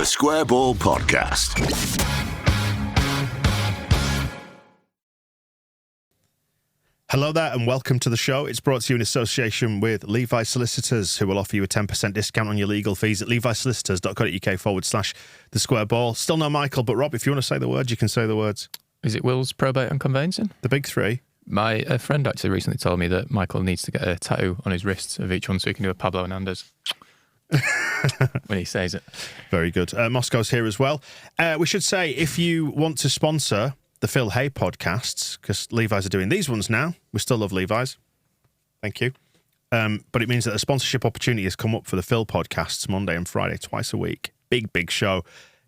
The Square Ball Podcast. Hello there and welcome to the show. It's brought to you in association with Levi Solicitors, who will offer you a 10% discount on your legal fees at levisolicitors.co.uk/the square ball. Still no Michael, but Rob, if you want to say the words, you can say the words. Is it wills, probate and conveyancing? The big three. My friend actually recently told me that Michael needs to get a tattoo on his wrists of each one so he can do a Pablo Hernandez when he says it. Very good. Moscow's here as well. We should say, if you want to sponsor the Phil Hay podcasts, because Levi's are doing these ones now. We still love Levi's. Thank you. But it means that a sponsorship opportunity has come up for the Phil podcasts Monday and Friday, twice a week. Big show.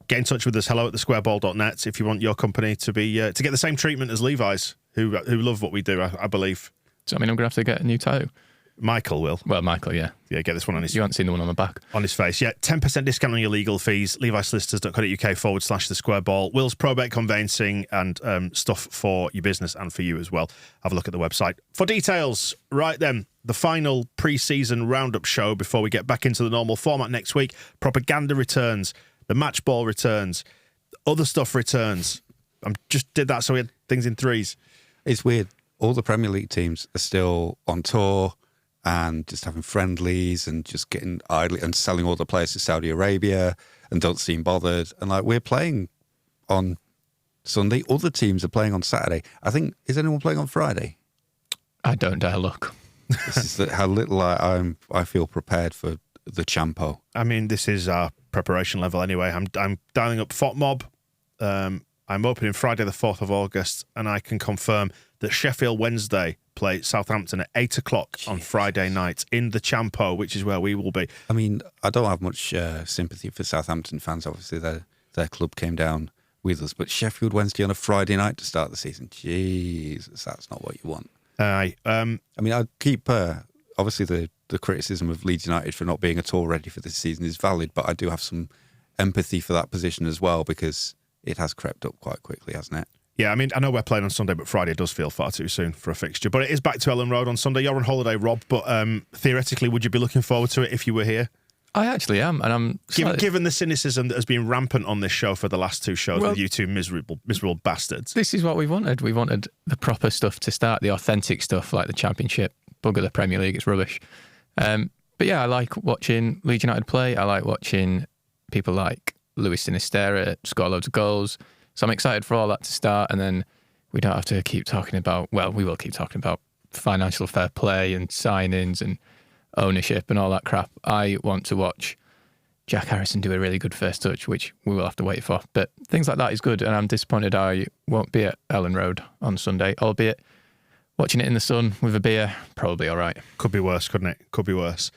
Get in touch with us, hello@thesquareball.net, if you want your company to be to get the same treatment as Levi's, who love what we do, I believe. So, I mean, I'm going to have to get a new tattoo. Michael will. Well, Michael, yeah. Yeah, get this one on his... You haven't seen the one on the back. On his face. Yeah, 10% discount on your legal fees. levisolicitors.co.uk/the square ball. Wills, probate, conveyancing, and stuff for your business and for you as well. Have a look at the website for details. Right then, the final pre-season roundup show before we get back into the normal format next week. Propaganda returns. The match ball returns. Other stuff returns. I just did that so we had things in threes. It's weird. All the Premier League teams are still on tour and just having friendlies and just getting idly and selling all the players to Saudi Arabia and don't seem bothered. And like, we're playing on Sunday. Other teams are playing on Saturday. I think, is anyone playing on Friday? I don't dare look. This is how little I feel prepared for the Champo. I mean, this is our preparation level anyway. I'm dialing up FOTMob. I'm opening Friday the 4th of August, and I can confirm that Sheffield Wednesday play Southampton at 8 o'clock on Friday night in the Champo, which is where we will be. I mean, I don't have much sympathy for Southampton fans. Obviously, their club came down with us, but Sheffield Wednesday on a Friday night to start the season, Jesus, that's not what you want. I mean, I keep obviously the criticism of Leeds United for not being at all ready for this season is valid, but I do have some empathy for that position as well, because it has crept up quite quickly, hasn't it? Yeah, I mean, I know we're playing on Sunday, but Friday does feel far too soon for a fixture. But it is back to Ellen Road on Sunday. You're on holiday, Rob, but theoretically, would you be looking forward to it if you were here? I actually am, and I'm... Given the cynicism that has been rampant on this show for the last two shows with you two miserable bastards. This is what we wanted. We wanted the proper stuff to start, the authentic stuff like the Championship. Bugger the Premier League, it's rubbish. But yeah, I like watching Leeds United play. I like watching people like Luis Sinisterra score loads of goals. So I'm excited for all that to start, and then we don't have to keep talking about, well, we will keep talking about financial fair play and signings and ownership and all that crap. I want to watch Jack Harrison do a really good first touch, which we will have to wait for. But things like that is good, and I'm disappointed I won't be at Ellen Road on Sunday, albeit watching it in the sun with a beer, probably all right. Could be worse, couldn't it? Could be worse.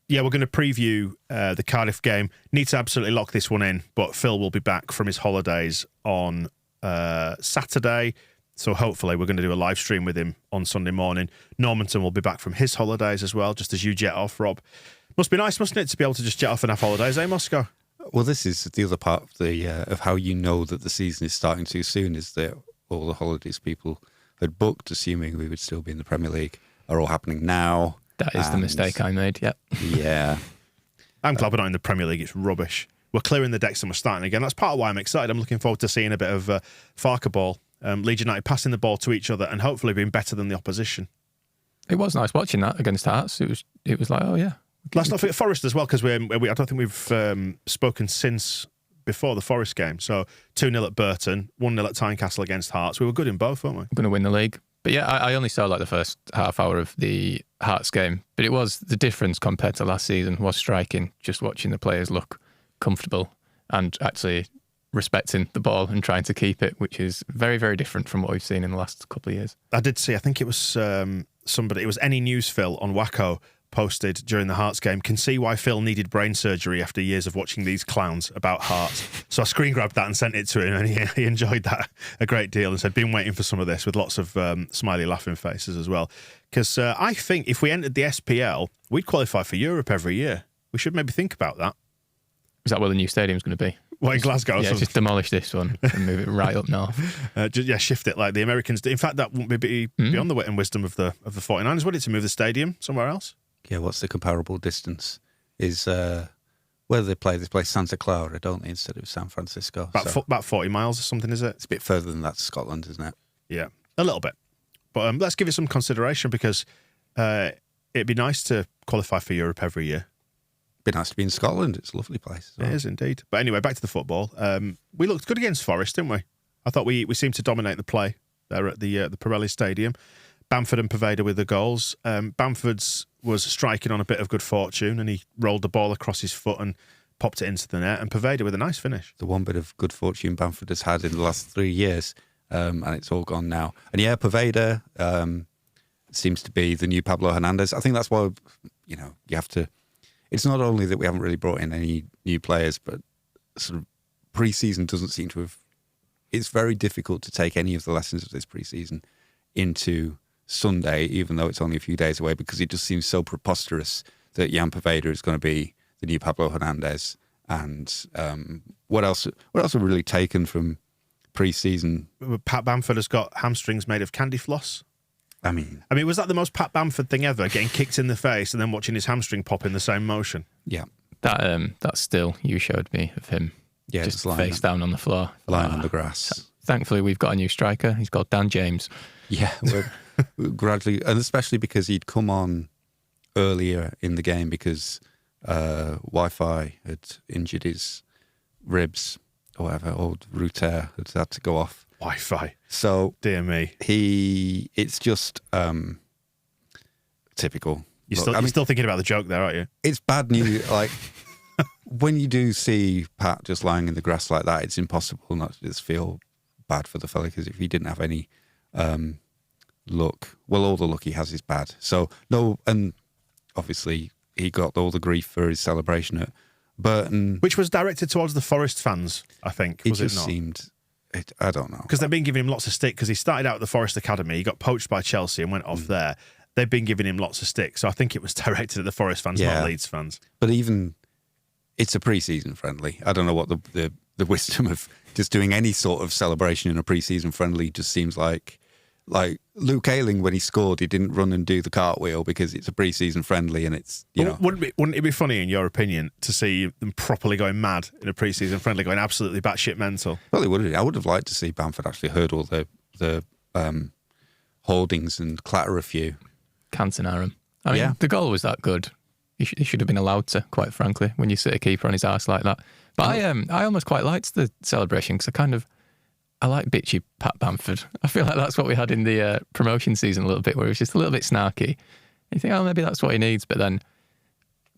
Yeah, we're going to preview the Cardiff game. Need to absolutely lock this one in, but Phil will be back from his holidays on Saturday. So hopefully we're going to do a live stream with him on Sunday morning. Normanton will be back from his holidays as well, just as you jet off, Rob. Must be nice, mustn't it, to be able to just jet off and have holidays, eh, Moscow? Well, this is the other part of the of how you know that the season is starting too soon, is that all the holidays people had booked, assuming we would still be in the Premier League, are all happening now. That is the mistake I made, yep. Yeah. I'm glad we're not in the Premier League. It's rubbish. We're clearing the decks and we're starting again. That's part of why I'm excited. I'm looking forward to seeing a bit of Farker ball. Leeds United passing the ball to each other and hopefully being better than the opposition. It was nice watching that against Hearts. It was like, oh yeah. Let's not forget Forest as well, because I don't think we've spoken since before the Forest game. So 2-0 at Burton, 1-0 at Tynecastle against Hearts. We were good in both, weren't we? We're going to win the league. But yeah, I only saw like the first half hour of the Hearts game. But it was, the difference compared to last season was striking, just watching the players look comfortable and actually respecting the ball and trying to keep it, which is very, very different from what we've seen in the last couple of years. I did see, I think it was somebody, it was Any News Phil on Wacko, posted during the Hearts game, can see why Phil needed brain surgery after years of watching these clowns about Hearts. So I screen grabbed that and sent it to him, and he enjoyed that a great deal and said, been waiting for some of this, with lots of smiley laughing faces as well. Because I think if we entered the SPL, we'd qualify for Europe every year. We should maybe think about that. Is that where the new stadium's going to be? Well, in Glasgow. Yeah, just demolish this one and move it right up north. Shift it like the Americans do. In fact, that wouldn't be beyond the wit and wisdom of the 49ers, would it, to move the stadium somewhere else? Yeah, what's the comparable distance? Is Where do they play? They play Santa Clara, don't they, instead of San Francisco? About 40 miles or something, is it? It's a bit further than that to Scotland, isn't it? Yeah, a little bit. But let's give it some consideration because it'd be nice to qualify for Europe every year. It'd be nice to be in Scotland. It's a lovely place. It is indeed. But anyway, back to the football. We looked good against Forest, didn't we? I thought we seemed to dominate the play there at the Pirelli Stadium. Bamford and Poveda with the goals. Bamford's was striking on a bit of good fortune and he rolled the ball across his foot and popped it into the net. And Poveda with a nice finish. The one bit of good fortune Bamford has had in the last 3 years, and it's all gone now. And yeah, Poveda seems to be the new Pablo Hernandez. I think that's why, you have to... It's not only that we haven't really brought in any new players, but sort of pre-season doesn't seem to have... It's very difficult to take any of the lessons of this pre-season into Sunday, even though it's only a few days away, because it just seems so preposterous that Jan Poveda is going to be the new Pablo Hernandez. And what else have we really taken from pre-season? Pat Bamford has got hamstrings made of candy floss. I mean, was that the most Pat Bamford thing ever? Getting kicked in the face and then watching his hamstring pop in the same motion. Yeah, that still you showed me of him. Yeah, just face down on the floor, lying on the grass. Thankfully, we've got a new striker. He's called Dan James. Yeah, we're gradually, and especially because he'd come on earlier in the game because Wi-Fi had injured his ribs or whatever, old router had to go off. Wi-Fi. So, dear me, it's just typical. You're still thinking about the joke there, aren't you? It's bad news. Like when you do see Pat just lying in the grass like that, it's impossible not to just feel bad for the fella, because if he didn't have any luck, well, all the luck he has is bad. So no, and obviously he got all the grief for his celebration at Burton, which was directed towards the Forest fans. I think it seemed. I don't know, because they've been giving him lots of stick because he started out at the Forest Academy. He got poached by Chelsea and went off there. They've been giving him lots of stick, so I think it was directed at the Forest fans, not Leeds fans. But even it's a pre-season friendly. I don't know what the wisdom of just doing any sort of celebration in a pre-season friendly just seems like Luke Ayling, when he scored, he didn't run and do the cartwheel because it's a pre-season friendly and it's, Wouldn't it be funny, in your opinion, to see them properly going mad in a pre-season friendly, going absolutely batshit mental? Well, it would. I would have liked to see Bamford actually hurdle the holdings and clatter a few. Cantonara. I mean, the goal was that good. He should have been allowed to, quite frankly, when you sit a keeper on his arse like that. But I almost quite liked the celebration because I like bitchy Pat Bamford. I feel like that's what we had in the promotion season a little bit, where he was just a little bit snarky. You think, maybe that's what he needs. But then,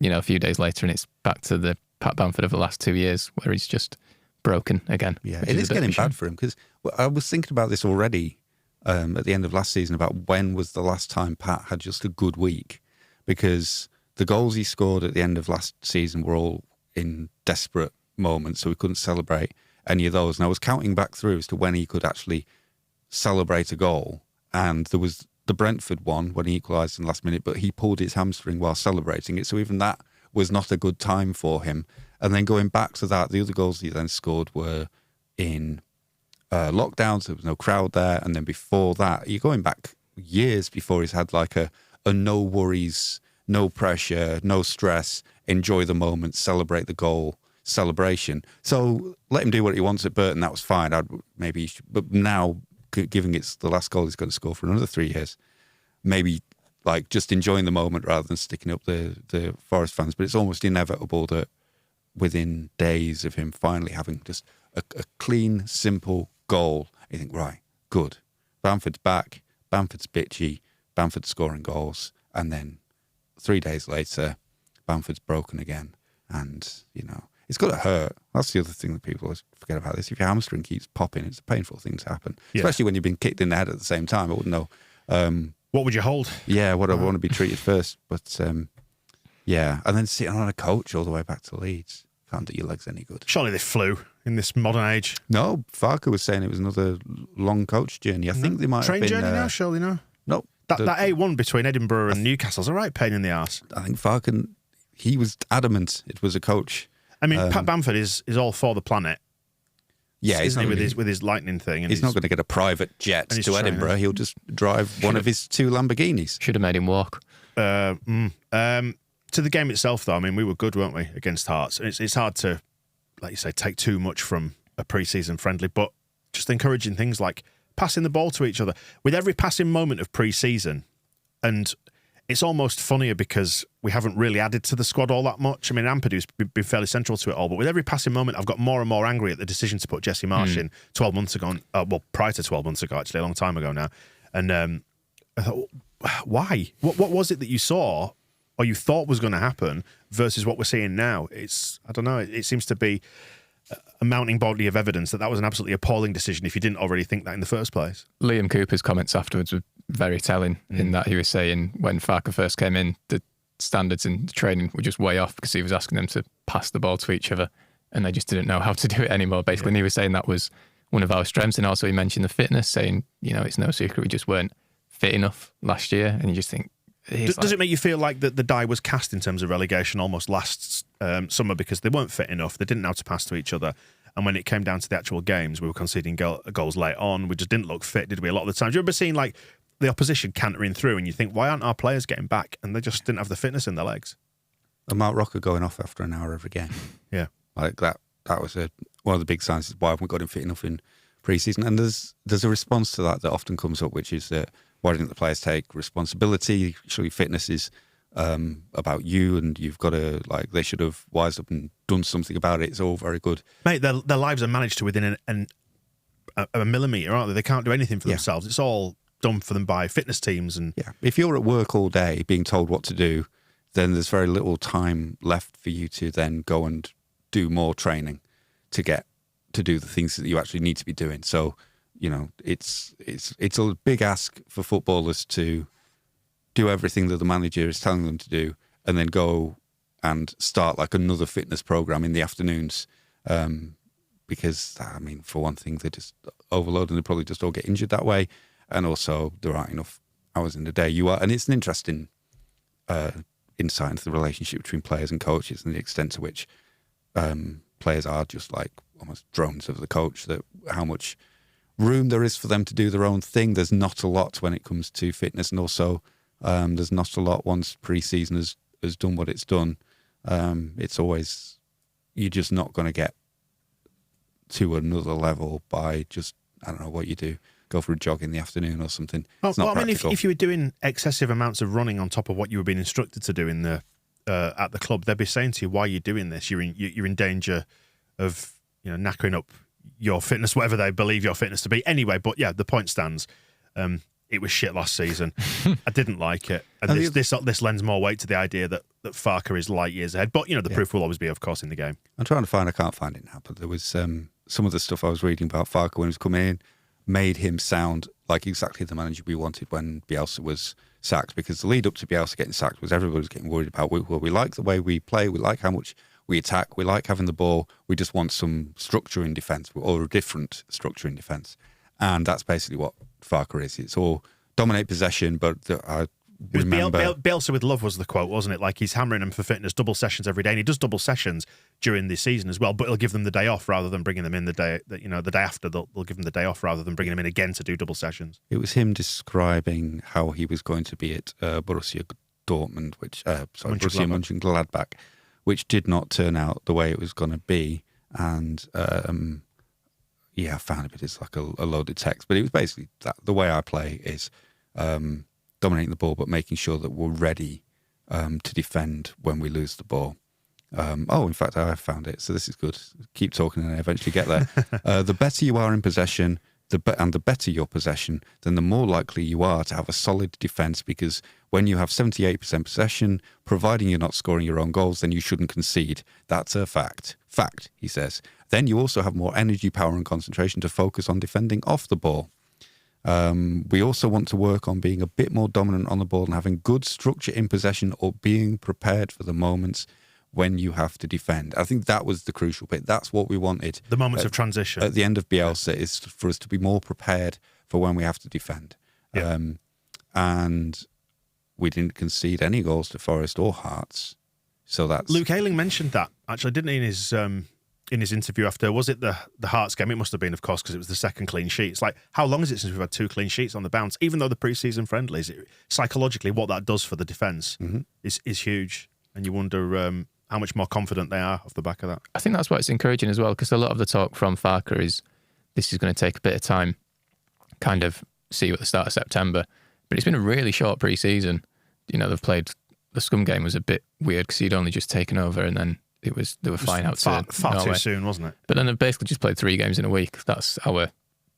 a few days later and it's back to the Pat Bamford of the last 2 years where he's just broken again. Yeah, it is getting bad for him because I was thinking about this already at the end of last season about when was the last time Pat had just a good week, because the goals he scored at the end of last season were all in desperate moments, so we couldn't celebrate any of those. And I was counting back through as to when he could actually celebrate a goal. And there was the Brentford one when he equalised in the last minute, but he pulled his hamstring while celebrating it. So even that was not a good time for him. And then going back to that, the other goals he then scored were in lockdown, so there was no crowd there. And then before that, you're going back years before he's had like a no worries, no pressure, no stress, enjoy the moment, celebrate the goal celebration. So let him do what he wants at Burton. That was fine. But now, given it's the last goal he's going to score for another 3 years, maybe like just enjoying the moment rather than sticking up the Forest fans. But it's almost inevitable that within days of him finally having just a clean, simple goal, you think, right, good. Bamford's back. Bamford's bitchy. Bamford's scoring goals. And then 3 days later, Bamford's broken again. And, it's got to hurt. That's the other thing that people forget about this. If your hamstring keeps popping, it's a painful thing to happen. Yeah. Especially when you've been kicked in the head at the same time. I wouldn't know. What would you hold? Yeah, what I want to be treated first. But, and then sitting on a coach all the way back to Leeds. Can't do your legs any good. Surely they flew in this modern age. No, Farker was saying it was another long coach journey. I think they might have been... Train journey now, surely no? No. That A1 between Edinburgh and Newcastle's a right pain in the arse. I think Farker, he was adamant it was a coach. I mean, Pat Bamford is all for the planet. Yeah, isn't he, with his lightning thing? And he's not going to get a private jet to Edinburgh. He'll just drive one of his 2 Lamborghinis. Should have made him walk. To the game itself, though, I mean, we were good, weren't we, against Hearts? It's hard to, like you say, take too much from a pre-season friendly, but just encouraging things like passing the ball to each other. With every passing moment of pre-season, and it's almost funnier because we haven't really added to the squad all that much. I mean, Ampadu's been fairly central to it all, but with every passing moment, I've got more and more angry at the decision to put Jesse Marsch in 12 months ago. Well, prior to 12 months ago, actually, a long time ago now. And I thought, why? What was it that you saw or you thought was going to happen versus what we're seeing now? I don't know, it seems to be a mounting body of evidence that was an absolutely appalling decision if you didn't already think that in the first place. Liam Cooper's comments afterwards were very telling in that he was saying when Farke first came in, the standards in the training were just way off because he was asking them to pass the ball to each other and they just didn't know how to do it anymore, basically. And he was saying that was one of our strengths. And also he mentioned the fitness, saying, it's no secret we just weren't fit enough last year. And you just think... Does it make you feel like that the die was cast in terms of relegation almost last summer because they weren't fit enough, they didn't know how to pass to each other, and when it came down to the actual games, we were conceding goals late on, we just didn't look fit, did we, a lot of the time? Do you remember seeing like the opposition cantering through and you think, why aren't our players getting back? And they just didn't have the fitness in their legs. And Mark Rocker going off after an hour every game. Yeah. Like that was one of the big signs is why haven't we got him fit enough in pre-season. And there's a response to that often comes up, which is that why didn't the players take responsibility? Surely fitness is about you, and you've got to, like, they should have wised up and done something about it. It's all very good. Mate, their lives are managed to within a millimetre, aren't they? They can't do anything for themselves. It's all done for them by fitness teams. And if you're at work all day being told what to do, then there's very little time left for you to then go and do more training to get to do the things that you actually need to be doing. So, it's a big ask for footballers to do everything that the manager is telling them to do and then go and start like another fitness program in the afternoons. Because, I mean, for one thing, they're just overloaded and they probably just all get injured that way. And also there aren't enough hours in the day. And it's an interesting insight into the relationship between players and coaches and the extent to which players are just like almost drones of the coach, that how much room there is for them to do their own thing. There's not a lot when it comes to fitness, and also there's not a lot once pre-season has done what it's done. It's always, you're just not going to get to another level by just, I don't know what you do, go for a jog in the afternoon or something. It's not practical. If you were doing excessive amounts of running on top of what you were being instructed to do in the at the club, they'd be saying to you, why are you doing this? You're in danger of knackering up your fitness, whatever they believe your fitness to be. Anyway, but yeah, the point stands. It was shit last season. I didn't like it. And this lends more weight to the idea that Farke is light years ahead. But, the proof will always be, of course, in the game. I'm trying to I can't find it now, but there was some of the stuff I was reading about Farke when he was coming in made him sound like exactly the manager we wanted when Bielsa was sacked, because the lead up to Bielsa getting sacked was everybody was getting worried about, we like the way we play, we like how much we attack, we like having the ball, we just want some structure in defence, or a different structure in defence. And that's basically what Farke is. It's all dominate possession, but I remember... Bielsa with love was the quote, wasn't it? Like, he's hammering them for fitness, double sessions every day, and he does double sessions during the season as well, but he'll give them the day off rather than bringing them in the day after. They'll give them the day off rather than bringing them in again to do double sessions. It was him describing how he was going to be at Borussia Dortmund, Borussia Mönchengladbach, which did not turn out the way it was going to be. And I found a bit as like a loaded text, but it was basically that the way I play is dominating the ball, but making sure that we're ready to defend when we lose the ball. In fact, I found it, so this is good. Keep talking and I eventually get there. The better you are in possession, the better your possession, then the more likely you are to have a solid defence, because when you have 78% possession, providing you're not scoring your own goals, then you shouldn't concede. That's a fact. Fact, he says. Then you also have more energy, power and concentration to focus on defending off the ball. We also want to work on being a bit more dominant on the ball and having good structure in possession, or being prepared for the moments when you have to defend. I think that was the crucial bit. That's what we wanted. The moments of transition. At the end of Bielsa is for us to be more prepared for when we have to defend. Yeah. And we didn't concede any goals to Forest or Hearts. So that's... Luke Ayling mentioned that, actually, didn't he, in his interview after, was it the Hearts game? It must have been, of course, because it was the second clean sheet. It's like, how long is it since we've had 2 clean sheets on the bounce? Even though the pre-season friendlies, psychologically, what that does for the defence is huge. and you wonder how much more confident they are off the back of that. I think that's why it's encouraging as well, because a lot of the talk from Farke is this is going to take a bit of time, kind of see you at the start of September. But it's been a really short pre-season. They've played, the Scum game was a bit weird because he'd only just taken over, and then they were flying out far to Norway. Too soon, wasn't it? But then they've basically just played 3 games in a week. That's our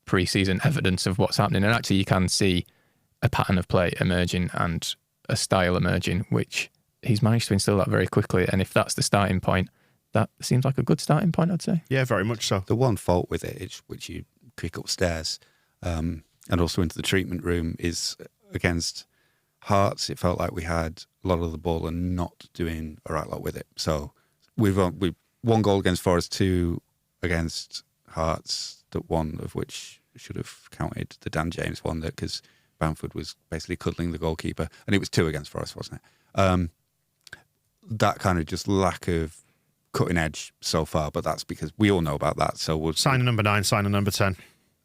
pre-season evidence of what's happening. And actually you can see a pattern of play emerging and a style emerging, which he's managed to instill that very quickly. And if that's the starting point, that seems like a good starting point, I'd say. Yeah, very much so. The one fault with it, which you kick upstairs and also into the treatment room, is against Hearts. It felt like we had a lot of the ball and not doing a right lot with it. So we've 1 goal against Forest, 2 against Hearts, that one of which should have counted the Dan James one, because Bamford was basically cuddling the goalkeeper, and it was 2 against Forest, wasn't it? That kind of just lack of cutting edge so far, but that's because we all know about that. So we'll sign a number 9, sign a number 10.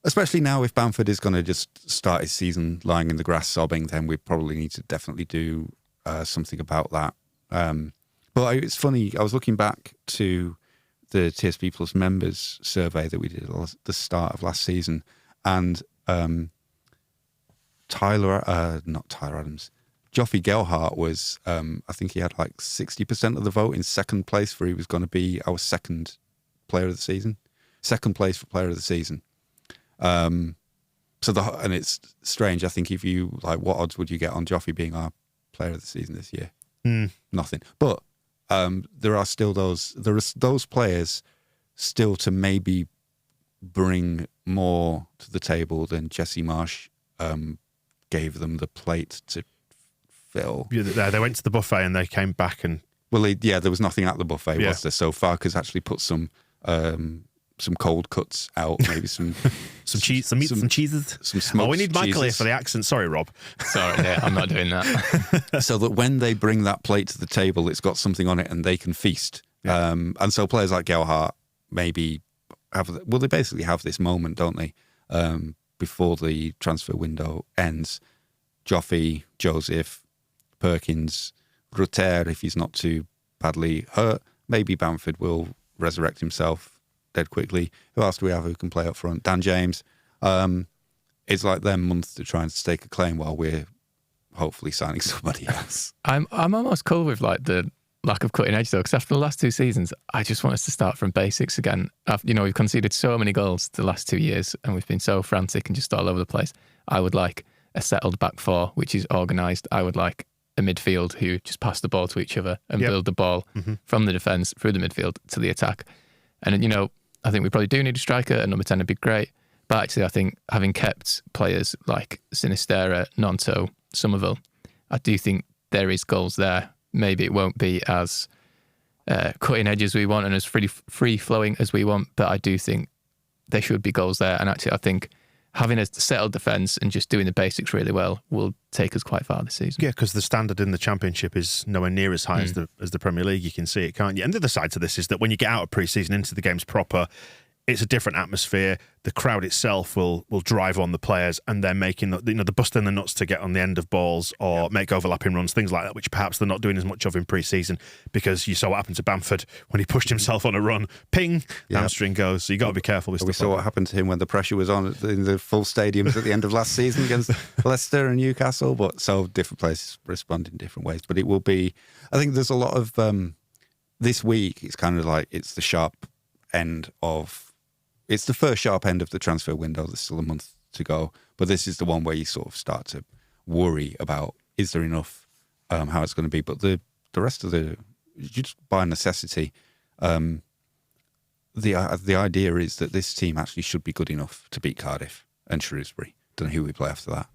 Especially now, if Bamford is going to just start his season lying in the grass sobbing, then we probably need to definitely do something about that. But it's funny, I was looking back to the TSB Plus members survey that we did at the start of last season, and not Tyler Adams, Joffrey Gelhardt was, I think he had like 60% of the vote in second place for he was going to be our second player of the season. Second place for player of the season. And it's strange. I think if you, like, what odds would you get on Joffrey being our player of the season this year? Nothing. But there are those players still to maybe bring more to the table than Jesse Marsh gave them the plate to fill. Yeah, they went to the buffet and they came back and... Well, there was nothing at the buffet, was there? So Farke's actually put some cold cuts out, maybe some cheese, some meat, some cheeses. Some smoked we need Michael cheeses here for the accent. Sorry, Rob. Sorry, yeah, I'm not doing that. So that when they bring that plate to the table, it's got something on it and they can feast. Yeah. And so players like Gelhardt maybe they basically have this moment, don't they? Before the transfer window ends. Joffrey, Joseph, Perkins, Rutter, if he's not too badly hurt. Maybe Bamford will resurrect himself dead quickly. Who else do we have who can play up front? Dan James. It's like their month to try and stake a claim while we're hopefully signing somebody else. I'm almost cool with like the lack of cutting edge though, because after the last 2 seasons, I just want us to start from basics again. We've conceded so many goals the last 2 years and we've been so frantic and just all over the place. I would like a settled back 4, which is organised. I would like a midfield who just pass the ball to each other and build the ball from the defence through the midfield to the attack. And, I think we probably do need a striker, and number 10 would be great. But actually, I think having kept players like Sinistera, Nonto, Somerville, I do think there is goals there. Maybe it won't be as cutting edge as we want and as free-flowing as we want, but I do think there should be goals there. And actually, I think having a settled defence and just doing the basics really well will take us quite far this season. Yeah, because the standard in the Championship is nowhere near as high as the Premier League. You can see it, can't you? And the other side to this is that when you get out of pre-season into the games proper, it's a different atmosphere. The crowd itself will drive on the players, and they're making the busting the nuts to get on the end of balls or make overlapping runs, things like that, which perhaps they're not doing as much of in pre-season because you saw what happened to Bamford when he pushed himself on a run. Ping, hamstring goes. So you got to be careful with stuff. We saw what happened to him when the pressure was on in the full stadiums at the end of last season against Leicester and Newcastle. But so different places respond in different ways. But it will be. I think there's a lot of this week. It's kind of like it's the sharp end of. It's the first sharp end of the transfer window. There's still a month to go. But this is the one where you sort of start to worry about, is there enough, how it's going to be. But the rest of just by necessity, the idea is that this team actually should be good enough to beat Cardiff and Shrewsbury. Don't know who we play after that.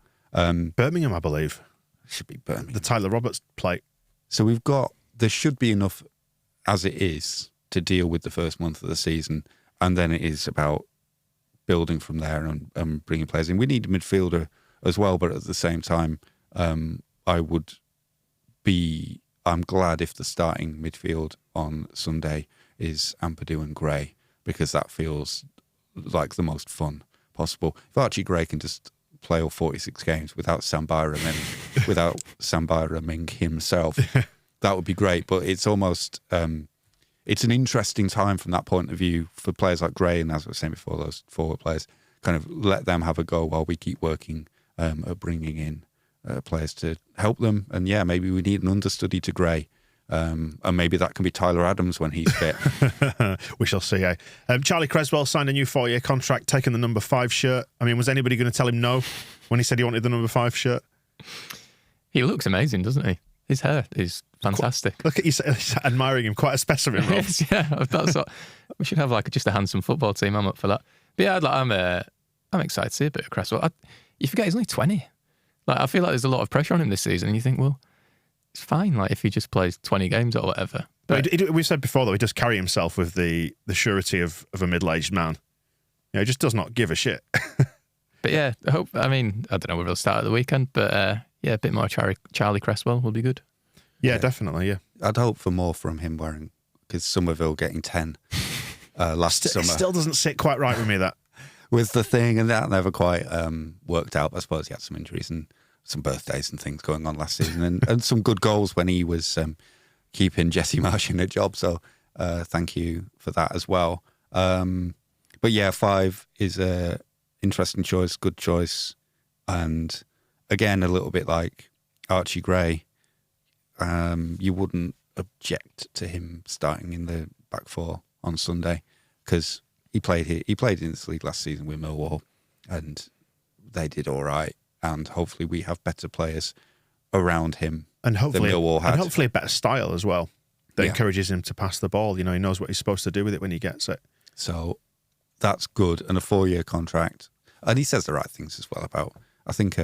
Birmingham, I believe. Should be Birmingham. The Tyler Roberts plate. So there should be enough as it is to deal with the first month of the season. And then it is about building from there and bringing players in. We need a midfielder as well, but at the same time, I'm glad if the starting midfield on Sunday is Ampadu and Gray, because that feels like the most fun possible. If Archie Gray can just play all 46 games without Sam Byram himself, that would be great. But it's almost it's an interesting time from that point of view for players like Gray and, as I was saying before, those forward players. Kind of let them have a go while we keep working at bringing in players to help them. And yeah, maybe we need an understudy to Gray. And maybe that can be Tyler Adams when he's fit. We shall see. Charlie Cresswell signed a new 4-year contract, taking the number 5 shirt. I mean, was anybody going to tell him no when he said he wanted the number 5 shirt? He looks amazing, doesn't he? His hair is fantastic. Look at you admiring him. Quite a specimen, Rob. Yeah, that's what, we should have like just a handsome football team. I'm up for that. But yeah, I'm excited to see a bit of Cresswell. You forget he's only 20. Like, I feel like there's a lot of pressure on him this season, and you think, well, it's fine. Like, if he just plays 20 games or whatever. But we said before that he does carry himself with the surety of a middle-aged man. You know, he just does not give a shit. But yeah, I don't know whether he'll start at the weekend, but yeah, a bit more Charlie Cresswell will be good. Yeah, definitely. Yeah, I'd hope for more from him because Somerville getting 10 last summer. It still doesn't sit quite right with me, that. With the thing, and that never quite worked out. I suppose he had some injuries and some birthdays and things going on last season, and some good goals when he was keeping Jesse Marsh in a job. So thank you for that as well. But yeah, 5 is a interesting choice, good choice, and again a little bit like Archie Gray. You wouldn't object to him starting in the back 4 on Sunday because he played in this league last season with Millwall, and they did all right. And hopefully we have better players around him and hopefully, than Millwall had. And hopefully a better style as well that encourages him to pass the ball. You know, he knows what he's supposed to do with it when he gets it. So that's good. And a 4-year contract. And he says the right things as well about, I think,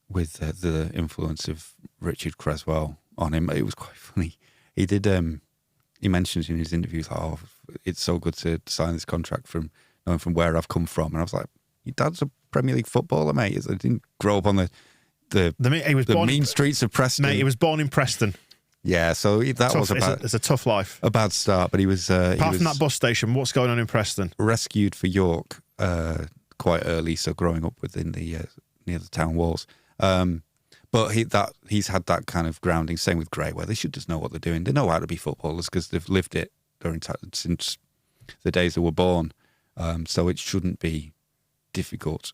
with the influence of Richard Cresswell on him, it was quite funny. He did, he mentioned in his interviews, oh, it's so good to sign this contract from knowing from where I've come from. And I was like, your dad's a Premier League footballer, mate. He didn't grow up on the mean streets of Preston. Mate, he was born in Preston. Yeah, so it's a tough life. A bad start, but he was... Apart from that bus station, what's going on in Preston? Rescued for York quite early, so growing up within the near the town walls. But he's had that kind of grounding. Same with Gray, where they should just know what they're doing. They know how to be footballers because they've lived it since the days they were born. So it shouldn't be difficult.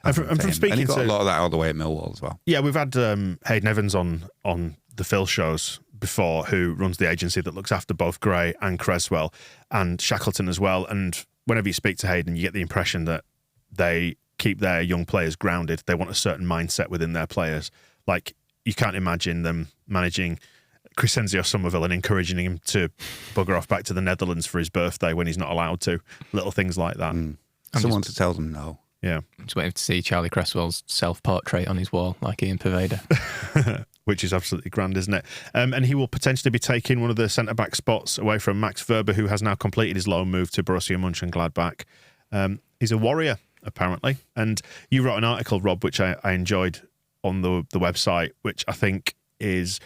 And from speaking and he got a lot of that out of the way at Millwall as well. Yeah, we've had Hayden Evans on the Phil shows before, who runs the agency that looks after both Gray and Cresswell and Shackleton as well. And whenever you speak to Hayden, you get the impression that they keep their young players grounded. They want a certain mindset within their players. Like, you can't imagine them managing Crescencio Somerville and encouraging him to bugger off back to the Netherlands for his birthday when he's not allowed to. Little things like that. Someone to tell them no. Yeah. I'm just waiting to see Charlie Cresswell's self-portrait on his wall, like Ian Pervada. Which is absolutely grand, isn't it? And he will potentially be taking one of the centre-back spots away from Max Werber, who has now completed his loan move to Borussia Mönchengladbach. He's a warrior, apparently. And you wrote an article, Rob, which I enjoyed on the website, which I think is...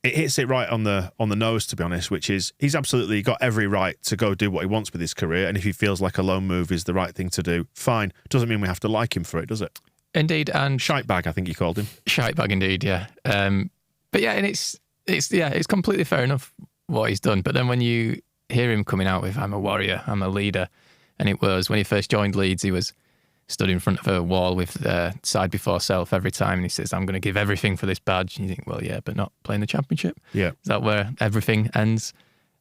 It hits it right on the nose, to be honest, which is he's absolutely got every right to go do what he wants with his career. And if he feels like a loan move is the right thing to do, fine. Doesn't mean we have to like him for it, does it? Indeed. And Shitebag, I think you called him. Shitebag, indeed, yeah. But yeah, and it's completely fair enough what he's done. But then when you hear him coming out with, I'm a warrior, I'm a leader. And it was when he first joined Leeds, he was stood in front of a wall with side before self every time, and he says, I'm going to give everything for this badge. And you think, well, yeah, but not playing the Championship. Yeah. Is that where everything ends?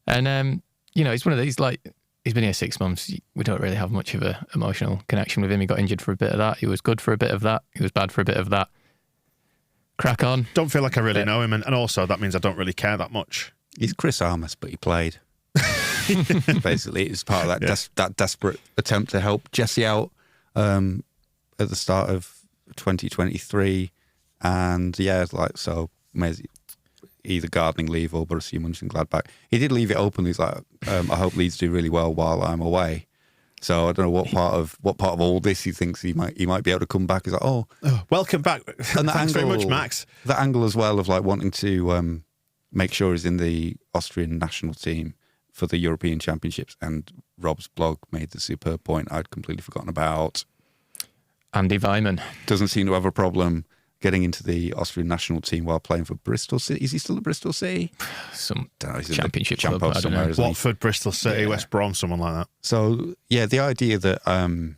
And, it's one of these, like, he's been here 6 months. We don't really have much of an emotional connection with him. He got injured for a bit of that. He was good for a bit of that. He was bad for a bit of that. Crack on. Don't feel like I really know him, and also that means I don't really care that much. He's Chris Armas, but he played. Basically, it's part of that desperate attempt to help Jesse out at the start of 2023, and so either gardening leave or Borussia Mönchengladbach. He did leave it open. He's like, I hope Leeds do really well while I'm away. So I don't know what part of all this he thinks he might be able to come back. He's like, oh welcome back. And thanks very much, Max. The angle as well of like wanting to make sure he's in the Austrian national team for the European Championships, and Rob's blog made the superb point I'd completely forgotten about. Andy Weimann doesn't seem to have a problem getting into the Austrian national team while playing for Bristol City. Is he still at Bristol City? Some He's championship Champo club, I don't somewhere, know. isn't he? Watford, Bristol City, Yeah. West Brom, someone like that. So, yeah, the idea that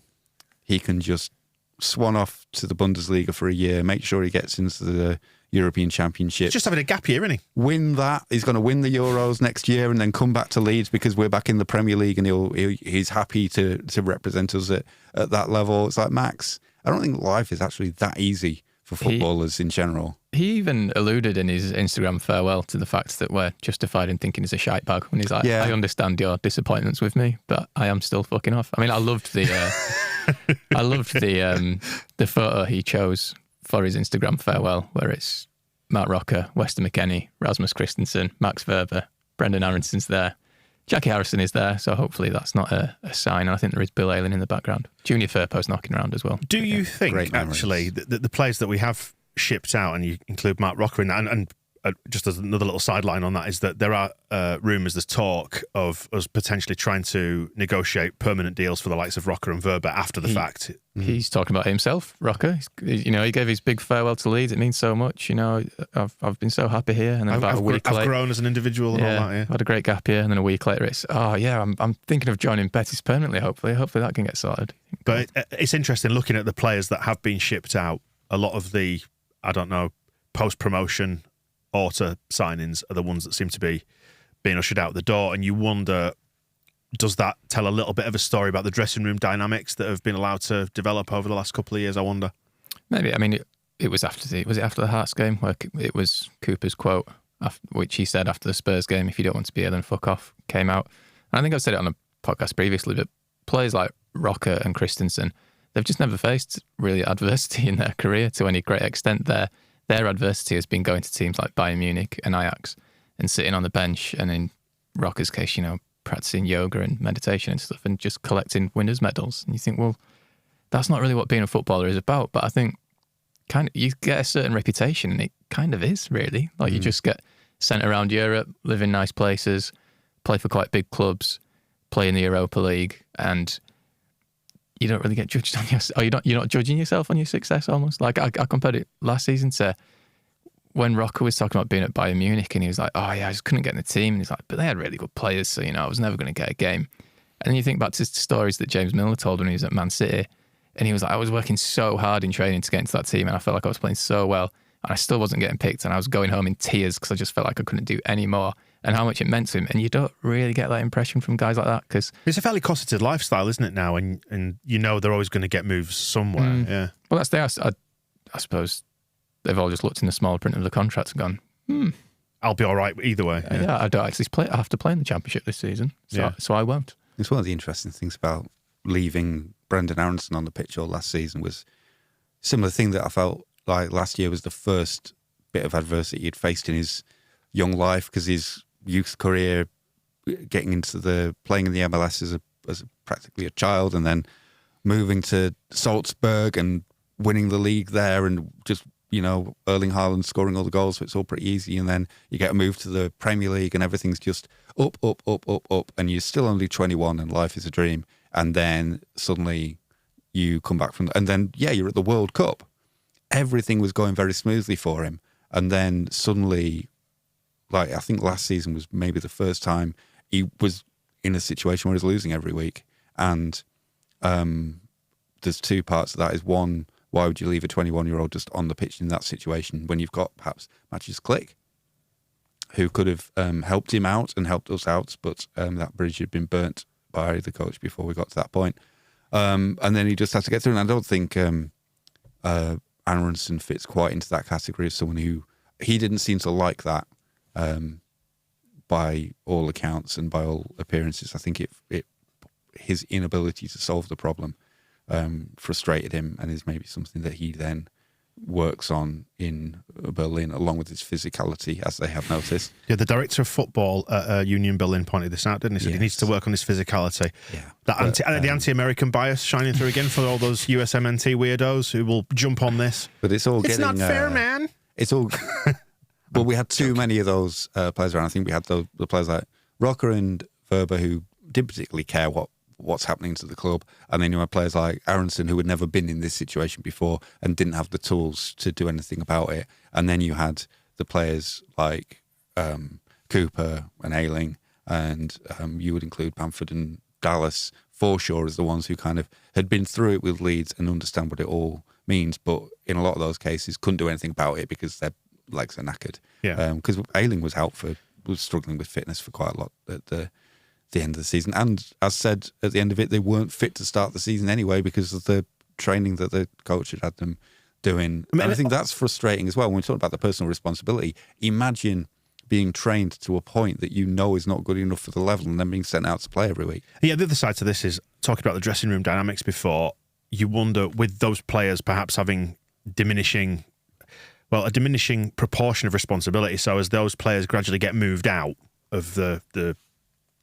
he can just swan off to the Bundesliga for a year, make sure he gets into the European Championship. He's just having a gap year, isn't he? Win that. He's going to win the Euros next year and then come back to Leeds because we're back in the Premier League and he's happy to represent us at that level. It's like, Max, I don't think life is actually that easy for footballers in general. He even alluded in his Instagram farewell to the fact that we're justified in thinking he's a shite bag. When he's like, Yeah. I understand your disappointments with me, but I am still fucking off. I mean, I loved the the photo he chose for his Instagram farewell, where it's Matt Rocker, Weston McKennie, Rasmus Christensen, Max Verber, Brendan Aronson's there. Jackie Harrison is there, so hopefully that's not a sign. And I think there is Bill Ayling in the background. Junior Firpo's knocking around as well. Do you think, Great memories. actually, that the players that we have shipped out, and you include Mark Rocker in that, and just as another little sideline on that, is that there are rumours, there's talk of us potentially trying to negotiate permanent deals for the likes of Rocker and Verber after the fact. He's talking about himself, Rocker. He gave his big farewell to Leeds. It means so much. I've been so happy here. And then about a week I've later, grown as an individual and all that, yeah. I've had a great gap here. And then a week later, it's, I'm thinking of joining Betis permanently, hopefully. Hopefully that can get sorted. But it's interesting looking at the players that have been shipped out. A lot of the, post-promotion auto signings are the ones that seem to be being ushered out the door. And you wonder, does that tell a little bit of a story about the dressing room dynamics that have been allowed to develop over the last couple of years, I wonder? Maybe. I mean, it was after the Hearts game where it was Cooper's quote, which he said after the Spurs game, if you don't want to be here, then fuck off, came out. And I think I've said it on a podcast previously, but players like Rocker and Christensen, they've just never faced really adversity in their career to any great extent. Their adversity has been going to teams like Bayern Munich and Ajax and sitting on the bench, and in Rocker's case, practicing yoga and meditation and stuff and just collecting winners' medals. And you think, well, that's not really what being a footballer is about. But I think you get a certain reputation, and it kind of is, really. Like you just get sent around Europe, live in nice places, play for quite big clubs, play in the Europa League, and you don't really get judged on you're not judging yourself on your success almost. Like I compared it last season to when Rocker was talking about being at Bayern Munich, and he was like, oh yeah, I just couldn't get in the team. And he's like, but they had really good players, so I was never going to get a game. And then you think back to stories that James Milner told when he was at Man City, and he was like, I was working so hard in training to get into that team, and I felt like I was playing so well, and I still wasn't getting picked, and I was going home in tears because I just felt like I couldn't do any more, and how much it meant to him. And you don't really get that impression from guys like that, because It's a fairly cosseted lifestyle, isn't it, now? And they're always going to get moves somewhere, yeah. well, that's the I suppose they've all just looked in the small print of the contract and gone, I'll be all right either way. yeah, I don't actually play. I have to play in the Championship this season, so I won't. It's one of the interesting things about leaving Brendan Aronson on the pitch all last season was similar thing that I felt like last year was the first bit of adversity he'd faced in his young life, because his youth career, getting into playing in the MLS as practically a child, and then moving to Salzburg and winning the league there, and just Erling Haaland scoring all the goals, so it's all pretty easy. And then you get a move to the Premier League, and everything's just up, and you're still only 21, and life is a dream. And then suddenly you come back from, and then you're at the World Cup. Everything was going very smoothly for him, and then suddenly, like I think last season was maybe the first time he was in a situation where he's losing every week. And there's two parts of that. Is one, why would you leave a 21-year-old just on the pitch in that situation when you've got perhaps Matches Click, who could have helped him out and helped us out, but that bridge had been burnt by the coach before we got to that point. And then he just had to get through. And I don't think Aronson fits quite into that category of someone who, he didn't seem to like that by all accounts and by all appearances. I think his inability to solve the problem frustrated him, and is maybe something that he then works on in Berlin, along with his physicality, as they have noticed. Yeah, the director of football at Union Berlin pointed this out, didn't he? Said he needs to work on his physicality. Yeah, the anti-American bias shining through again for all those USMNT weirdos who will jump on this. But it's all It's not fair, man. It's all... Well, we had too many of those players around. I think we had the players like Rocker and Verber, who didn't particularly care what what's happening to the club. And then you had players like Aronson, who had never been in this situation before and didn't have the tools to do anything about it. And then you had the players like Cooper and Ayling, and you would include Bamford and Dallas for sure as the ones who kind of had been through it with Leeds and understand what it all means, but in a lot of those cases couldn't do anything about it because their legs are knackered. Yeah. Because Ayling was struggling with fitness for quite a lot at the end of the season. And as said, at the end of it, they weren't fit to start the season anyway because of the training that the coach had them doing. And I think that's frustrating as well. When we talk about the personal responsibility, imagine being trained to a point that you know is not good enough for the level and then being sent out to play every week. Yeah, the other side to this is, talking about the dressing room dynamics before, you wonder, with those players perhaps having a diminishing proportion of responsibility, so as those players gradually get moved out of the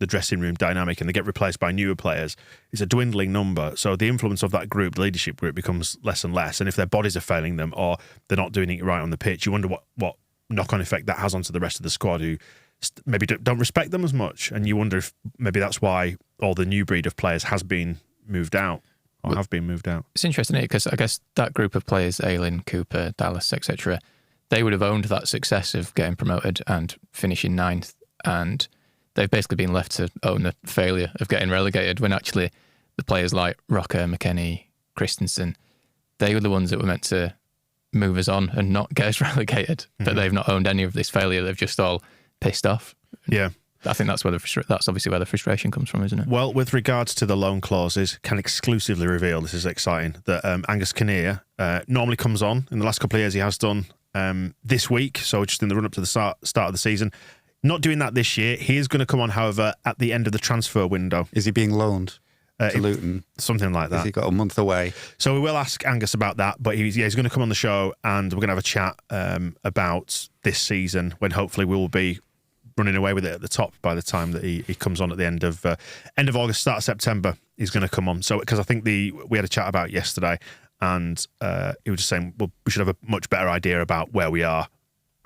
dressing room dynamic and they get replaced by newer players, it's a dwindling number. So the influence of that group, the leadership group, becomes less and less. And if their bodies are failing them or they're not doing it right on the pitch, you wonder what knock-on effect that has onto the rest of the squad who maybe don't respect them as much. And you wonder if maybe that's why all the new breed of players have been moved out. It's interesting because I guess that group of players, Ayling, Cooper, Dallas, etc., they would have owned that success of getting promoted and finishing 9th, and they've basically been left to own the failure of getting relegated, when actually the players like Rocker, McKennie, Christensen, they were the ones that were meant to move us on and not get us relegated, but they've not owned any of this failure. They've just all pissed off. Yeah. I think that's obviously where the frustration comes from, isn't it? Well, with regards to the loan clauses, can exclusively reveal, this is exciting, that Angus Kinnear normally comes on. In the last couple of years, he has done this week, so just in the run-up to the start of the season. Not doing that this year. He is going to come on, however, at the end of the transfer window. Is he being loaned to Luton? Something like that. Has he got a month away? So we will ask Angus about that, but he's going to come on the show and we're going to have a chat about this season, when hopefully we will be running away with it at the top by the time that he comes on at the end of August, start of September. He's going to come on. So because I think we had a chat about it yesterday, and he was just saying, well, we should have a much better idea about where we are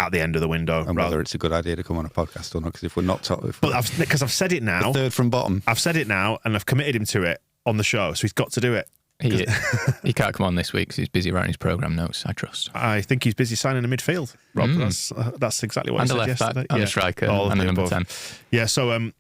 at the end of the window, and whether it's a good idea to come on a podcast or not. Because if we're not top, because I've said it now, third from bottom. I've said it now, and I've committed him to it on the show, so he's got to do it. He can't come on this week because he's busy writing his programme notes, I trust. I think he's busy signing a midfield, Rob. That's exactly what and he said left yesterday. Back, and a striker, and a number 10. Yeah, so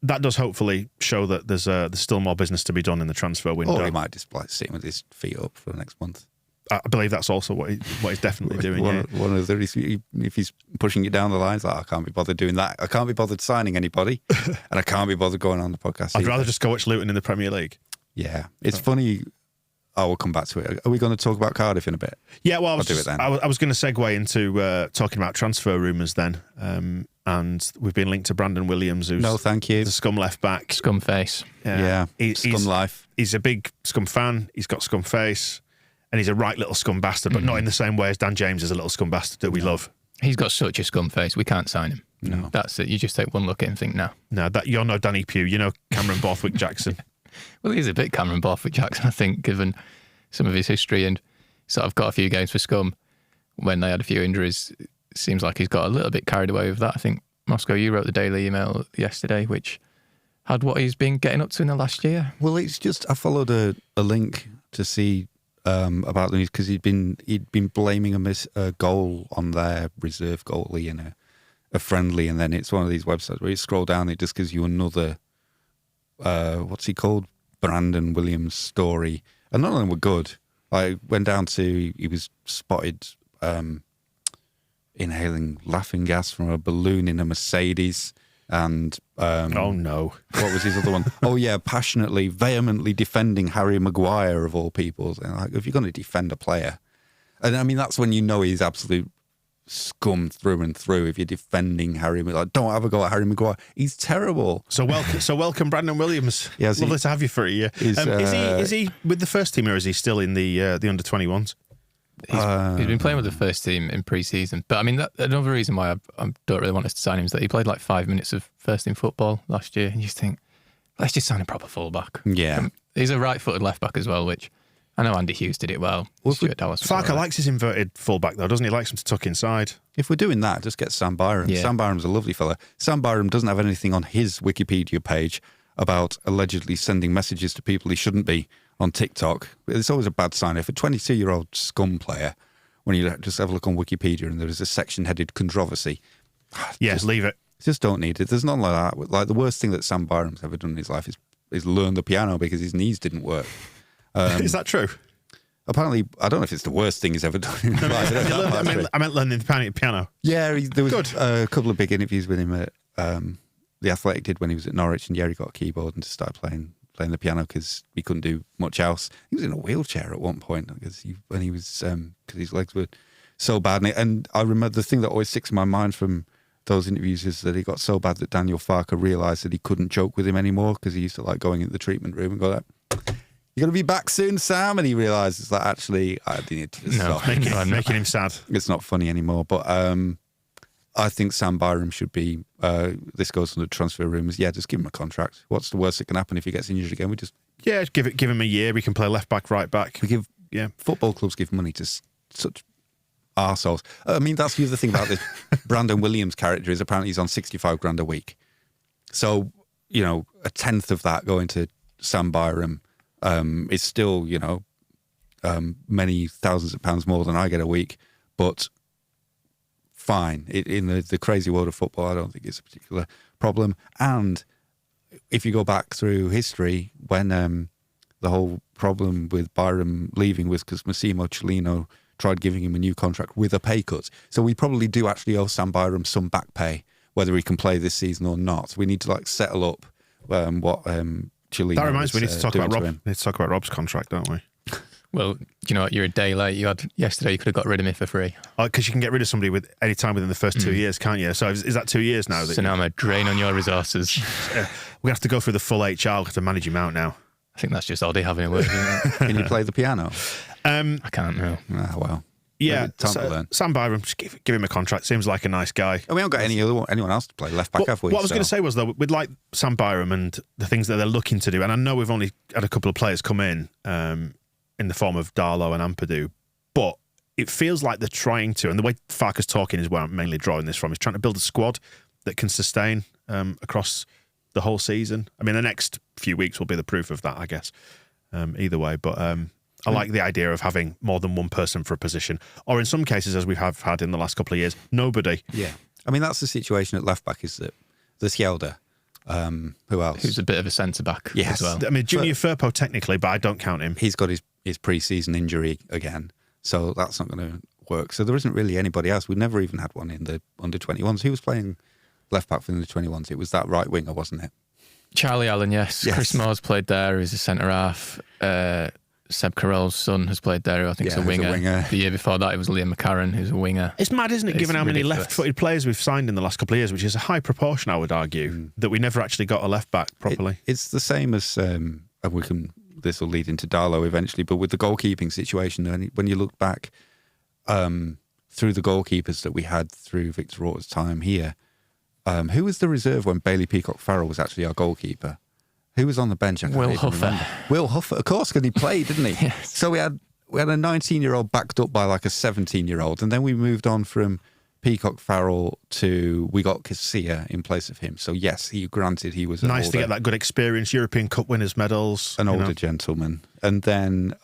that does hopefully show that there's still more business to be done in the transfer window. Or he might just like sitting with his feet up for the next month. I believe that's also what he's definitely doing. One of the, if he's pushing it down the lines, like, I can't be bothered doing that. I can't be bothered signing anybody, and I can't be bothered going on the podcast. I'd rather just go watch Luton in the Premier League. Yeah, it's funny. I will come back to it. Are we going to talk about Cardiff in a bit? Yeah, well, I'll do it then. I was going to segue into talking about transfer rumours then, and we've been linked to Brandon Williams, who's no, thank you, the Scum left back, Scum face. Yeah, Scum life. He's a big Scum fan. He's got Scum face. And he's a right little scum bastard, but not in the same way as Dan James is a little scum bastard that we love. He's got such a scum face. We can't sign him. No. That's it. You just take one look at him and think, no. No, you're no Danny Pugh. You know Cameron Borthwick Jackson. Well, he's a bit Cameron Borthwick Jackson, I think, given some of his history, and sort of got a few games for Scum when they had a few injuries. It seems like he's got a little bit carried away with that. I think, Moscow, you wrote the Daily email yesterday, which had what he's been getting up to in the last year. Well, it's just, I followed a link to see about the news because he'd been blaming a goal on their reserve goalie in a friendly, and then it's one of these websites where you scroll down, it just gives you another what's he called, Brandon Williams story, and none of them were good. I went down to, he was spotted inhaling laughing gas from a balloon in a Mercedes. And oh no, what was his other one? Oh yeah, passionately, vehemently defending Harry Maguire of all people. And like, if you're going to defend a player, and I mean that's when you know he's absolute scum through and through. If you're defending Harry Maguire, don't have a go at Harry Maguire. He's terrible. So welcome, Brandon Williams. Yeah, lovely to have you for a year. Is he with the first team, or is he still in the under-21s? He's been playing with the first team in pre-season, but I mean another reason why I don't really want us to sign him is that he played like 5 minutes of first team football last year, and you just think, let's just sign a proper fullback. Yeah, he's a right-footed left back as well, which I know Andy Hughes did it well. Stuart Dallas. Farker likes his inverted fullback though, doesn't he? Likes him to tuck inside. If we're doing that, just get Sam Byram. Yeah. Sam Byram's a lovely fella. Sam Byram doesn't have anything on his Wikipedia page about allegedly sending messages to people he shouldn't be on TikTok. It's always a bad sign. If a 22-year-old scum player, when you just have a look on Wikipedia and there is a section headed controversy, Yes, leave it. just don't need it. There's none like that. Like the worst thing that Sam Byram's ever done in his life is learn the piano because his knees didn't work. Is that true? Apparently, I don't know if it's the worst thing he's ever done in his life. I meant learning the piano. Yeah, there was Good. a couple of big interviews with him at The Athletic did when he was at Norwich, and he got a keyboard and just started playing the piano because he couldn't do much else. He was in a wheelchair at one point because his legs were so bad. And I remember the thing that always sticks in my mind from those interviews is that he got so bad that Daniel Farker realised that he couldn't joke with him anymore because he used to like going into the treatment room and go like, "You're going to be back soon, Sam," and he realises that actually I need to stop. Making him sad. It's not funny anymore. But I think Sam Byram should be. This goes on the transfer rumours. Yeah, just give him a contract. What's the worst that can happen if he gets injured again? We just give him a year. We can play left back, right back. Football clubs give money to such arseholes. I mean, that's the other thing about this Brandon Williams character is apparently he's on 65 grand a week. So a tenth of that going to Sam Byram. Is still, many thousands of pounds more than I get a week, but fine. In the crazy world of football, I don't think it's a particular problem. And if you go back through history, when the whole problem with Byram leaving was because Massimo Cellino tried giving him a new contract with a pay cut. So we probably do actually owe Sam Byram some back pay, whether he can play this season or not. We need to settle up what Cellino. That reminds me, we need to talk about Rob. Him. We need to talk about Rob's contract, don't we? Well, do you know what? You're a day late. Yesterday you could have got rid of me for free. Because you can get rid of somebody with any time within the first 2 years, can't you? So is that 2 years now? So now I'm a drain on your resources. We have to go through the full HR to manage him out now. I think that's just Oddie having a word. Isn't it? Can you play the piano? I can't know. Ah, well. Yeah, Time to learn. Sam Byram, just give him a contract. Seems like a nice guy. And we haven't got anyone else to play left back, have we? What I was going to say was, though, with Sam Byram and the things that they're looking to do, and I know we've only had a couple of players come in the form of Darlow and Ampadu, but it feels like they're trying to, and the way Farker's talking is where I'm mainly drawing this from, is trying to build a squad that can sustain across the whole season. I mean, the next few weeks will be the proof of that, I guess, either way, but... I like the idea of having more than one person for a position, or in some cases, as we have had in the last couple of years, nobody. Yeah. I mean, that's the situation at left back is that there's Hjelde. Who else? Who's a bit of a centre back yes. as well. I mean, Junior Firpo technically, but I don't count him. He's got his pre-season injury again, so that's not going to work. So there isn't really anybody else. We've never even had one in the under-21s. Who was playing left back for the under-21s? It was that right winger, wasn't it? Charlie Allen, yes. Chris Moore's played there. He's a centre half. Seb Carroll's son has played there, who I think is a winger. The year before that, it was Liam McCarron, who's a winger. It's mad, isn't it, given how many left-footed players we've signed in the last couple of years, which is a high proportion, I would argue, that we never actually got a left-back properly. It's the same as, and this will lead into Darlow eventually, but with the goalkeeping situation, when you look back through the goalkeepers that we had through Victor Orta's time here, who was the reserve when Bailey Peacock-Farrell was actually our goalkeeper? Who was on the bench? Will Huffer. Will Huffer, of course, because he played, didn't he? Yes. So we had a 19-year-old backed up by a 17-year-old, and then we moved on from Peacock Farrell to we got Casilla in place of him. So yes, he was nice to get that good experience, European Cup winners medals, an older gentleman, and then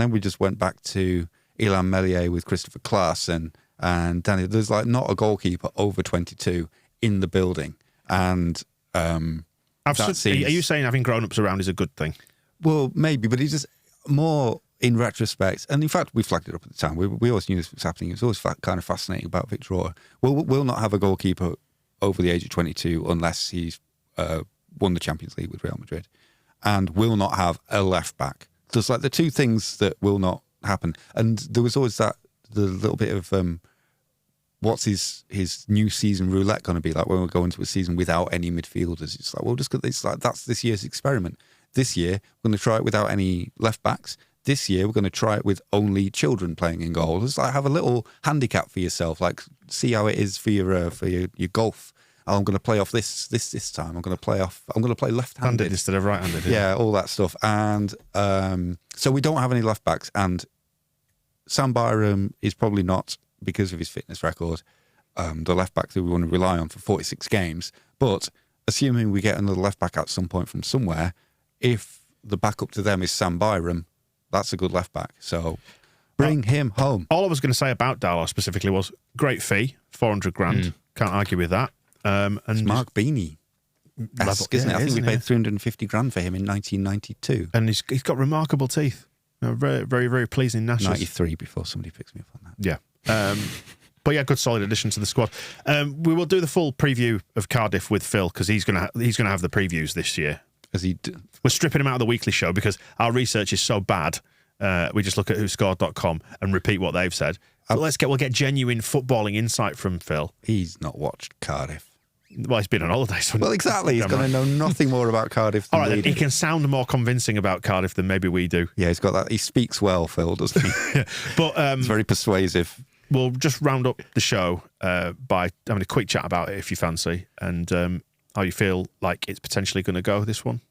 we just went back to Ilan Melier with Christopher Klaassen and Danny. There's not a goalkeeper over 22 in the building, and. Are you saying having grown-ups around is a good thing? Well, maybe, but it's just more in retrospect. And in fact, we flagged it up at the time. We always knew this was happening. It was always kind of fascinating about Victor Orta. We'll not have a goalkeeper over the age of 22 unless he's won the Champions League with Real Madrid. And we'll not have a left-back. There's the two things that will not happen. And there was always the little bit of... what's his new season roulette going to be like when we go into a season without any midfielders? It's that's this year's experiment. This year we're going to try it without any left backs. This year we're going to try it with only children playing in goal. It's have a little handicap for yourself. See how it is for your golf. I'm going to play off this time. I'm going to play left-handed instead of right-handed. Yeah, all that stuff. And so we don't have any left backs. And Sam Byram is probably not, because of his fitness record, the left back that we want to rely on for 46 games. But assuming we get another left back at some point from somewhere, if the backup to them is Sam Byram, that's a good left back. So bring him home. All I was going to say about Darlow specifically was great fee, 400 grand. Can't argue with that. And it's Mark Beanie. Isn't it? I think we paid 350 grand for him in 1992. And he's got remarkable teeth. Very, very, very pleasing gnashes. 93 before somebody picks me up on that. Yeah. But yeah, good solid addition to the squad. We will do the full preview of Cardiff with Phil because he's gonna have the previews this year. We're stripping him out of the weekly show because our research is so bad. We just look at whoscored.com and repeat what they've said. But we'll get genuine footballing insight from Phil. He's not watched Cardiff. Well, he's been on holiday. So well, exactly. He's going to know nothing more about Cardiff than all right, we do. He can sound more convincing about Cardiff than maybe we do. Yeah, he's got that. He speaks well, Phil, doesn't he? Yeah. But it's very persuasive. We'll just round up the show by having a quick chat about it if you fancy, and how you feel like it's potentially going to go, this one.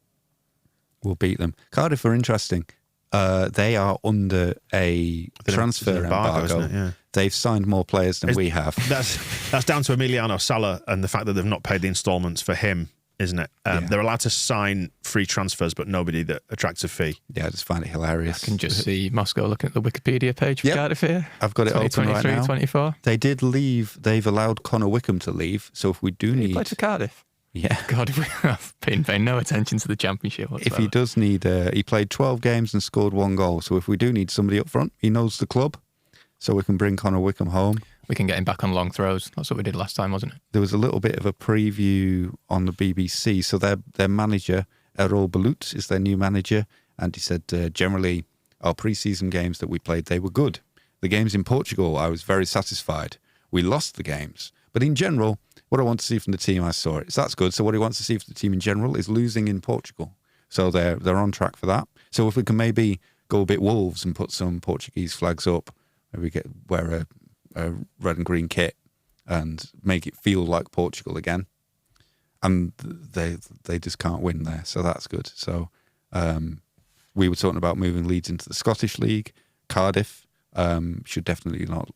We'll beat them. Cardiff are interesting. They are under a transfer embargo. Isn't it? Yeah. They've signed more players than we have. That's down to Emiliano Sala and the fact that they've not paid the instalments for him, isn't it? They're allowed to sign free transfers, but nobody that attracts a fee. Yeah, I just find it hilarious. I can just see Moscow looking at the Wikipedia page for Cardiff here. I've got it open right now. 24. They did leave. They've allowed Connor Wickham to leave. So if we do need... He played for Cardiff? Yeah. God, I've been paying no attention to the Championship whatsoever. If he does need... he played 12 games and scored 1 goal. So if we do need somebody up front, he knows the club. So we can bring Connor Wickham home. We can get him back on long throws. That's what we did last time, wasn't it? There was a little bit of a preview on the BBC. So their manager, Errol Balut, is their new manager. And he said, generally, our pre-season games that we played, they were good. The games in Portugal, I was very satisfied. We lost the games. But in general, what I want to see from the team, I saw it. So that's good. So what he wants to see from the team in general is losing in Portugal. So they're on track for that. So if we can maybe go a bit Wolves and put some Portuguese flags up, maybe wear a red and green kit and make it feel like Portugal again. And they just can't win there. So that's good. So we were talking about moving Leeds into the Scottish League. Cardiff should definitely not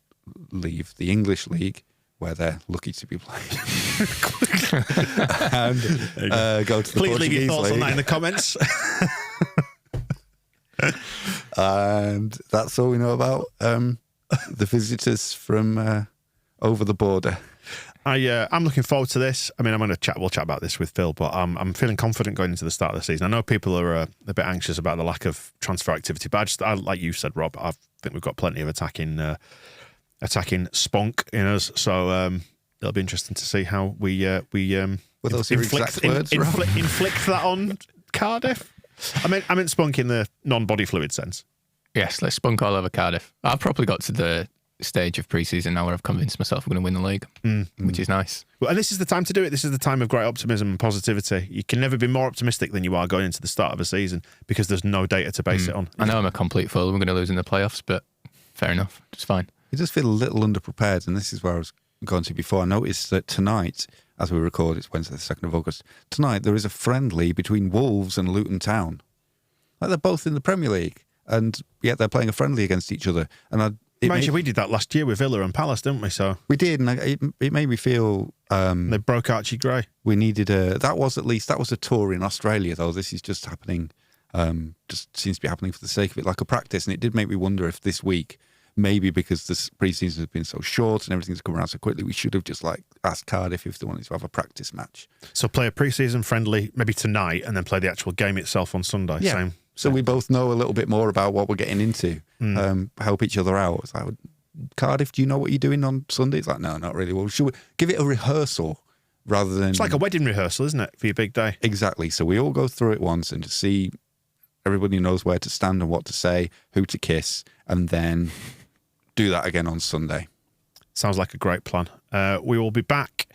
leave the English League, where they're lucky to be playing. And go to the Please Portuguese leave your thoughts League. on that in the comments. And that's all we know about the visitors from over the border. I'm looking forward to this. I mean, we'll chat about this with Phil, but I'm feeling confident going into the start of the season. I know people are a bit anxious about the lack of transfer activity, but like you said, Rob, I think we've got plenty of attacking spunk in us. So it'll be interesting to see how we Were those your exact words, Rob? inflict that on Cardiff. I meant spunk in the non-body fluid sense. Yes, let's spunk all over Cardiff. I've probably got to the stage of pre-season now where I've convinced myself we're going to win the league, which is nice. Well, and this is the time to do it. This is the time of great optimism and positivity. You can never be more optimistic than you are going into the start of a season because there's no data to base it on. I know I'm a complete fool. We're going to lose in the playoffs, but fair enough. It's fine. You just feel a little underprepared, and this is where I was going to before. I noticed that tonight, as we record, it's Wednesday, the 2nd of August. Tonight, there is a friendly between Wolves and Luton Town. Like, they're both in the Premier League, and yet they're playing a friendly against each other. And we did that last year with Villa and Palace, didn't we? So we did, and it made me feel they broke Archie Gray. We needed that was a tour in Australia, though. This is just happening, just seems to be happening for the sake of it, like a practice. And it did make me wonder if this week, maybe because the pre-season has been so short and everything's come around so quickly, we should have just asked Cardiff if they wanted to have a practice match. So play a pre-season friendly maybe tonight, and then play the actual game itself on Sunday. Yeah. So we both know a little bit more about what we're getting into, help each other out. It's like, Cardiff, do you know what you're doing on Sunday? It's like, no, not really. Well, should we give it a rehearsal rather than... It's like a wedding rehearsal, isn't it, for your big day? Exactly. So we all go through it once and just see everybody knows where to stand and what to say, who to kiss, and then do that again on Sunday. Sounds like a great plan. We will be back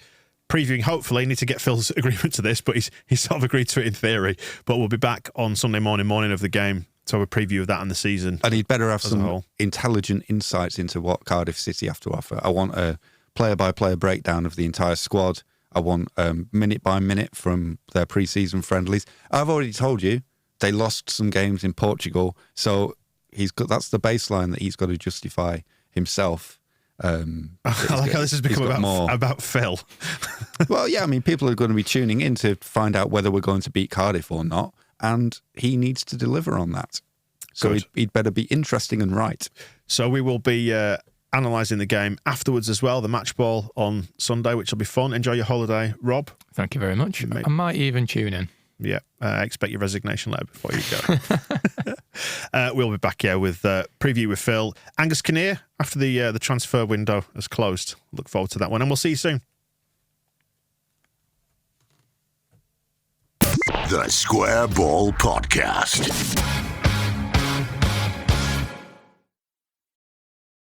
previewing, hopefully, need to get Phil's agreement to this, but he's sort of agreed to it in theory. But we'll be back on Sunday morning of the game to have a preview of that and the season. And he'd better have some intelligent insights into what Cardiff City have to offer. I want a player-by-player breakdown of the entire squad. I want minute by minute from their pre-season friendlies. I've already told you they lost some games in Portugal, so that's the baseline that he's got to justify himself. I like how this has become about Phil. Well, yeah, I mean, people are going to be tuning in to find out whether we're going to beat Cardiff or not, and he needs to deliver on that. So he'd better be interesting and right. So we will be analysing the game afterwards as well, the match ball on Sunday, which will be fun. Enjoy your holiday, Rob. Thank you very much. I might even tune in. Yeah, expect your resignation letter before you go. We'll be back here with preview with Phil. Angus Kinnear, after the transfer window has closed. Look forward to that one, and we'll see you soon. The Square Ball Podcast.